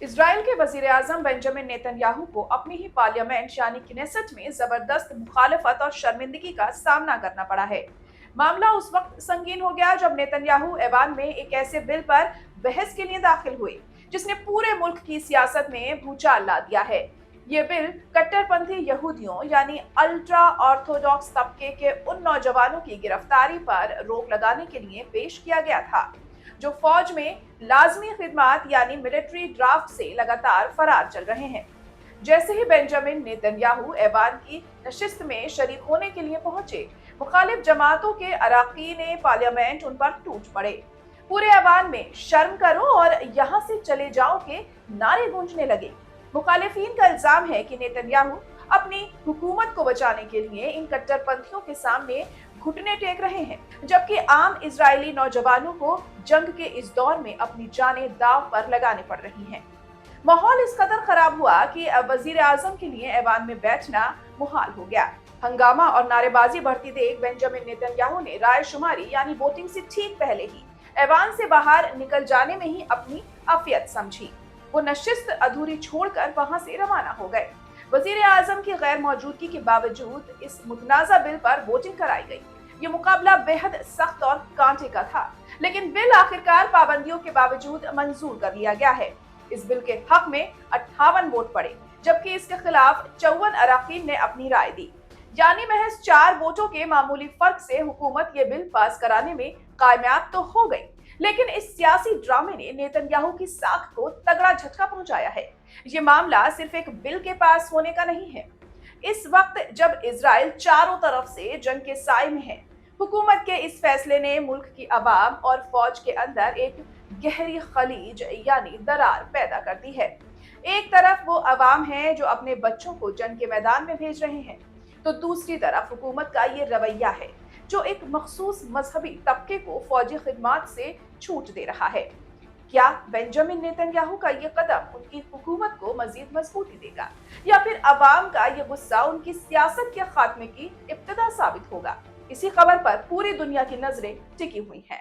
Israel के वजीर-ए-आज़म Benjamin Netanyahu को अपनी ही पार्लियामेंट यानी किनेसेट में जबरदस्त मुखालफत और शर्मिंदगी का सामना करना पड़ा है। मामला उस वक्त संगीन हो गया जब नेतन्याहू ऐवान में एक ऐसे बिल पर बहस के लिए दाखिल हुए जिसने पूरे मुल्क की सियासत में भूचाल ला दिया है। ये बिल कट्टरपंथी यहूदियों यानी अल्ट्रा ऑर्थोडॉक्स तबके के उन नौजवानों की गिरफ्तारी पर रोक लगाने के लिए पेश किया गया था जो फौज में लाजमी खिदमत यानी मिलिट्री ड्राफ्ट से लगातार फरार चल रहे हैं। जैसे ही बेंजामिन नेतन्याहू ऐवान की नशिस्त में शरीक होने के लिए पहुंचे, मुखालिफ जमातों के अराकीन पार्लियामेंट उन पर टूट पड़े। पूरे ऐवान में शर्म करो और यहाँ से चले जाओ के नारे गूंजने लगे। मुखालिफिन का इल्जाम है कि नेतन्याहू अपनी हुकूमत को बचाने के लिए इन कट्टरपंथियों के सामने घुटने टेक रहे हैं, जबकि आम इजरायली नौजवानों को जंग के इस दौर में अपनी जानें दांव पर लगाने पड़ रही हैं। माहौल इस कदर खराब हुआ कि अब वजीर आजम के लिए ऐवान में बैठना मुहाल हो गया। हंगामा और नारेबाजी बढ़ती देख बेंजामिन नेतन्याहू ने राय शुमारी यानी वोटिंग से ठीक पहले ही ऐवान से बाहर निकल जाने में ही अपनी आफियत समझी। वो नशिस्त अधूरी छोड़कर वहां से रवाना हो गए। वजीर आजम की गैर मौजूदगी के बावजूद इस मुतनाज़ा बिल पर वोटिंग कराई गई। ये मुकाबला बेहद सख्त और कांटे का था, लेकिन बिल आखिरकार पाबंदियों के बावजूद मंजूर कर लिया गया है। इस बिल के हक में 58 वोट पड़े, जबकि इसके खिलाफ 54 अराकीन ने अपनी राय दी। यानी महज 4 वोटों के मामूली फर्क से हुकूमत ये बिल पास कराने में कामयाब तो हो गई, लेकिन इस सियासी ड्रामे ने नेतन्याहू की साख को तगड़ा झटका पहुंचाया है। ये मामला सिर्फ एक बिल के पास होने का नहीं है। इस वक्त जब इजराइल चारों तरफ से जंग के साए में है, हुकूमत के इस फैसले ने मुल्क की अवाम और फौज के अंदर एक गहरी खलीज यानी दरार पैदा कर दी है। एक तरफ वो अवाम है जो अपने बच्चों को जंग के मैदान में भेज रहे हैं, तो दूसरी तरफ हुकूमत का ये रवैया है जो एक मखसूस मजहबी तबके को फौजी खिदमत से छूट दे रहा है। क्या बेंजामिन नेतन्याहू का ये कदम उनकी हुकूमत को मजीद मजबूती देगा, या फिर अवाम का ये गुस्सा उनकी सियासत के खात्मे की इब्तिदा साबित होगा? इसी खबर पर पूरी दुनिया की नजरें टिकी हुई हैं।